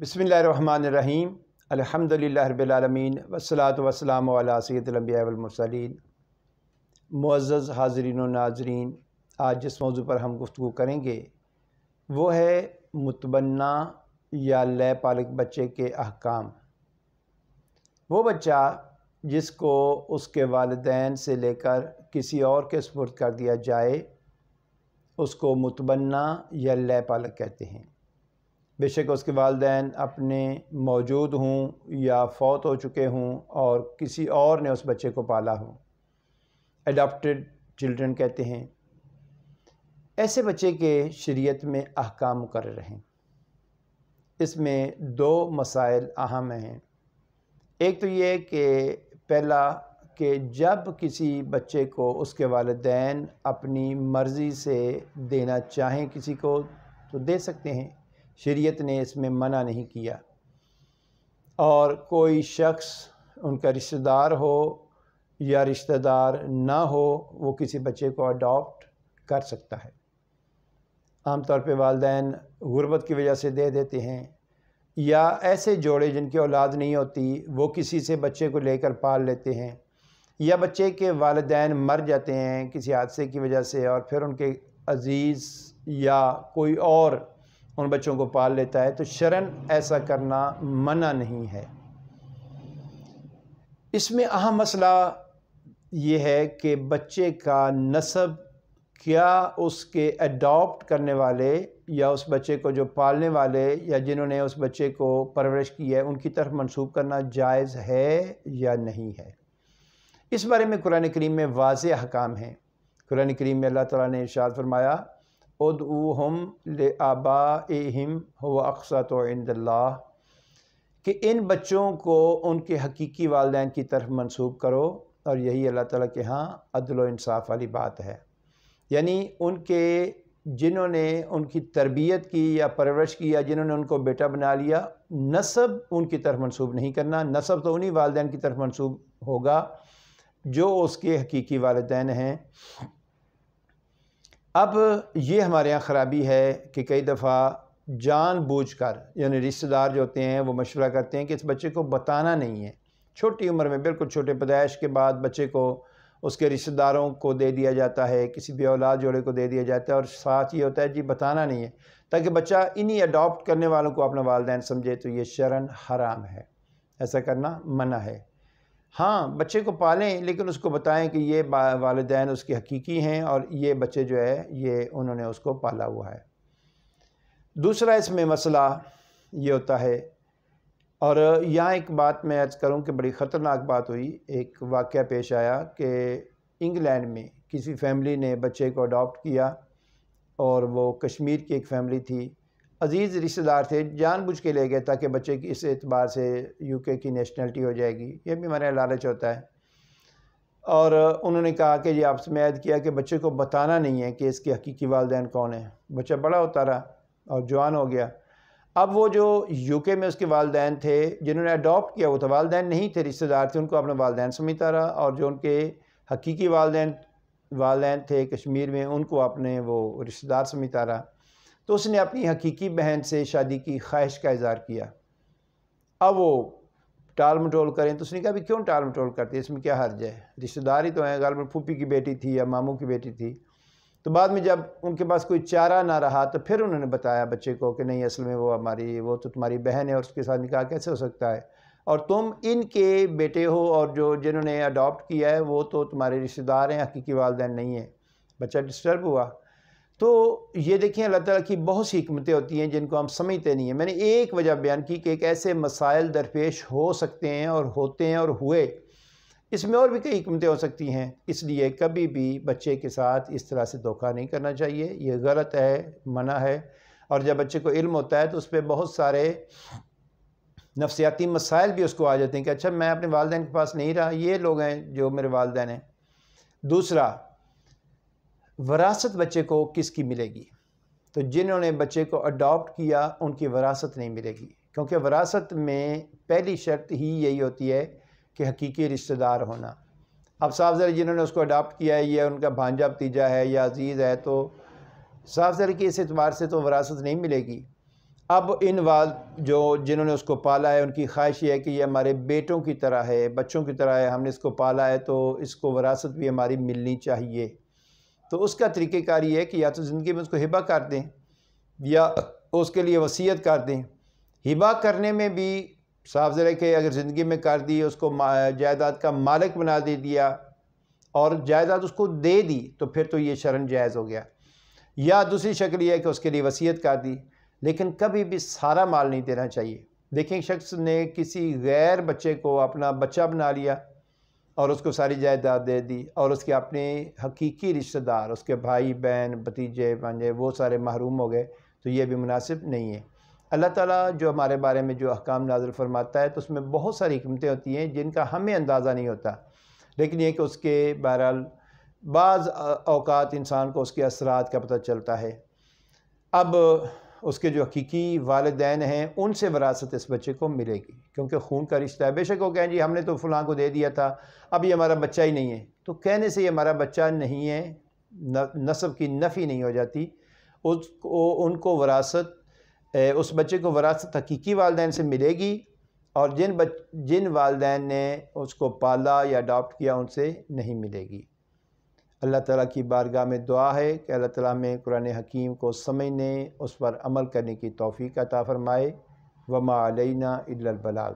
बिस्मिल्लाहिर्रहमानिर्रहीम अल्हम्दुलिल्लाहि रब्बिल आलमीन वस्सलातु वस्सलामु अला सय्यिदिल अंबिया वल मुरसलीन। मुअज़्ज़ज़ हाज़रीन व नाज़रीन, आज जिस मौजू पर हम गुफ्तगू करेंगे वो है मुतबन्ना या लय पालक बच्चे के अहकाम। वो बच्चा जिसको उसके वालिदैन से लेकर किसी और के सुपुर्द कर दिया जाए उसको मुतबन्ना या लय पालक कहते हैं। बेशक उसके वालिदैन अपने मौजूद हों या फौत हो चुके हों और किसी और ने उस बच्चे को पाला हो, एडॉप्टेड चिल्ड्रन कहते हैं। ऐसे बच्चे के शरीयत में अहकाम मुकर्रर हैं। इसमें दो मसाइल अहम हैं। एक तो ये कि पहला कि जब किसी बच्चे को उसके वालिदैन अपनी मर्ज़ी से देना चाहें किसी को तो दे सकते हैं, शरीयत ने इसमें मना नहीं किया। और कोई शख्स उनका रिश्तेदार हो या रिश्तेदार ना हो वो किसी बच्चे को अडॉप्ट कर सकता है। आम तौर पे वालिदैन गुर्बत की वजह से दे देते हैं, या ऐसे जोड़े जिनकी औलाद नहीं होती वो किसी से बच्चे को लेकर पाल लेते हैं, या बच्चे के वालिदैन मर जाते हैं किसी हादसे की वजह से और फिर उनके अज़ीज़ या कोई और उन बच्चों को पाल लेता है, तो शरन ऐसा करना मना नहीं है। इसमें अहम मसला ये है कि बच्चे का नस्ब क्या उसके अडॉप्ट करने वाले या उस बच्चे को जो पालने वाले या जिन्होंने उस बच्चे को परवरिश की है उनकी तरफ मंसूब करना जायज़ है या नहीं है। इस बारे में कुरान करीम में वाज़ेह अहकाम हैं। कुरान करीम में अल्लाह ताला ने इरशाद फरमाया, उदऊहुम लिआबाइहिम हुवा अक़सतु इंदल्लाह, कि इन बच्चों को उनके हकीकी वालिदैन की तरफ मंसूब करो और यही अल्लाह ताला के यहाँ अदल व इंसाफ वाली बात है। यानी उनके जिन्होंने उनकी तरबियत की या परवरिश की या जिन्होंने उनको बेटा बना लिया, नस्ब उनकी तरफ मंसूब नहीं करना। नस्ब तो उन्हीं वालिदैन की तरफ मंसूब होगा जो उसके हकीकी वालिदैन हैं। अब ये हमारे यहाँ ख़राबी है कि कई दफ़ा जानबूझकर यानी रिश्तेदार जो होते हैं वो मशवरा करते हैं कि इस बच्चे को बताना नहीं है। छोटी उम्र में, बिल्कुल छोटे पैदाइश के बाद बच्चे को उसके रिश्तेदारों को दे दिया जाता है, किसी भी औलाद जोड़े को दे दिया जाता है और साथ ये होता है जी बताना नहीं है, ताकि बच्चा इन्हीं अडॉप्ट करने वालों को अपना वालिदैन समझे। तो ये शरन हराम है, ऐसा करना मना है। हाँ, बच्चे को पालें लेकिन उसको बताएं कि ये वालिदैन उसके हकीकी हैं और ये बच्चे जो है ये उन्होंने उसको पाला हुआ है। दूसरा इसमें मसला ये होता है, और यहाँ एक बात मैं अर्ज़ करूँ कि बड़ी ख़तरनाक बात हुई। एक वाक़या पेश आया कि इंग्लैंड में किसी फैमिली ने बच्चे को अडॉप्ट किया और वो कश्मीर की एक फैमिली थी, अज़ीज़ रिश्तेदार थे, जानबूझ के ले गए ताकि बच्चे की इस एतबार से यूके की नेशनलिटी हो जाएगी, ये भी हमारे लालच होता है। और उन्होंने कहा कि ये आपसे मैं ऐद किया कि बच्चे को बताना नहीं है कि इसके हकीकी वालिदैन कौन है। बच्चा बड़ा होता रहा और जवान हो गया। अब वो जो यूके में उसके वालिदैन थे जिन्होंने अडॉप्ट किया वो तो वालिदैन नहीं थे, रिश्तेदार थे, उनको अपना वालिदैन समझता रहा, और जो उनके हकीकी वालिदैन थे कश्मीर में उनको अपने वो रिश्तेदार समझता रहा। तो उसने अपनी हकीकी बहन से शादी की ख्वाहिश का इज़हार किया। अब वो टाल मटोल करें तो उसने कहा भी क्यों टाल मटोल करते, इसमें क्या हर्ज है, रिश्तेदार ही तो हैं, गालबन फूफी की बेटी थी या मामू की बेटी थी। तो बाद में जब उनके पास कोई चारा ना रहा तो फिर उन्होंने बताया बच्चे को कि नहीं, असल में वो तो तुम्हारी बहन है और उसके साथ निकाह कैसे हो सकता है, और तुम इनके बेटे हो और जो जिन्होंने अडॉप्ट किया है वो तो तुम्हारे रिश्तेदार हैं, हकीकी वालिदैन नहीं है। बच्चा डिस्टर्ब हुआ। तो ये देखें अल्लाह ताला की बहुत सी हिकमतें होती हैं जिनको हम समझते नहीं हैं। मैंने एक वजह बयान की कि एक ऐसे मसाइल दरपेश हो सकते हैं और होते हैं और हुए, इसमें और भी कई हिकमतें हो सकती हैं। इसलिए कभी भी बच्चे के साथ इस तरह से धोखा नहीं करना चाहिए, ये गलत है, मना है। और जब बच्चे को इल्म होता है तो उस पर बहुत सारे नफ्सियाती मसाइल भी उसको आ जाते हैं कि अच्छा मैं अपने वालिदैन के पास नहीं रहा, ये लोग हैं जो मेरे वालिदैन हैं। दूसरा, वरासत बच्चे को किसकी मिलेगी? तो जिन्होंने बच्चे को अडॉप्ट किया उनकी वरासत नहीं मिलेगी, क्योंकि वरासत में पहली शर्त ही यही होती है कि हकीकी रिश्तेदार होना। अब साफ ज़रा जिन्होंने उसको अडॉप्ट किया है ये उनका भांजा भतीजा है या अजीज़ है, तो साफ ज़रा की इस एतबार से तो वरासत नहीं मिलेगी। اب جنہوں نے اس کو پالا ہے ان کی خواہش یہ ہے کہ یہ ہمارے بیٹوں کی طرح ہے، بچوں کی طرح ہے، ہم نے اس کو پالا ہے تو اس کو وراثت بھی ہماری ملنی چاہیے۔ تو اس کا طریقہ کار یہ ہے کہ یا تو زندگی میں اس کو ہبہ کر دیں یا اس کے لیے وصیت کر دیں۔ ہبہ کرنے میں بھی صاف ظاہر ہے کہ اگر زندگی میں کر دی، اس کو جائیداد کا مالک بنا دیا اور جائیداد اس کو دے دی تو پھر تو یہ شرعاً جائز ہو گیا۔ یا دوسری شکل یہ ہے کہ اس کے لیے وصیت کر دی، لیکن کبھی بھی سارا مال نہیں دینا چاہیے۔ دیکھیں شخص نے کسی غیر بچے کو اپنا بچہ بنا لیا اور اس کو ساری جائیداد دے دی اور اس کے اپنے حقیقی رشتہ دار، اس کے بھائی بہن بھتیجے بھانجے وہ سارے محروم ہو گئے، تو یہ بھی مناسب نہیں ہے۔ اللہ تعالیٰ جو ہمارے بارے میں جو احکام نازل فرماتا ہے تو اس میں بہت ساری حکمتیں ہوتی ہیں جن کا ہمیں اندازہ نہیں ہوتا، لیکن یہ کہ اس کے بہرحال بعض اوقات انسان کو اس کے اثرات کا پتہ چلتا ہے۔ اب اس کے جو حقیقی والدین ہیں ان سے وراثت اس بچے کو ملے گی، کیونکہ خون کا رشتہ ہے۔ بے شک وہ کہیں جی ہم نے تو فلاں کو دے دیا تھا، اب یہ ہمارا بچہ ہی نہیں ہے، تو کہنے سے یہ ہمارا بچہ نہیں ہے نسب کی نفی نہیں ہو جاتی۔ ان کو وراثت، اس بچے کو وراثت حقیقی والدین سے ملے گی، اور جن والدین نے اس کو پالا یا اڈاپٹ کیا ان سے نہیں ملے گی۔ اللہ تعالیٰ کی بارگاہ میں دعا ہے کہ اللہ تعالیٰ میں قرآن حکیم کو سمجھنے، اس پر عمل کرنے کی توفیق عطا فرمائے۔ وما علینا الا البلاغ۔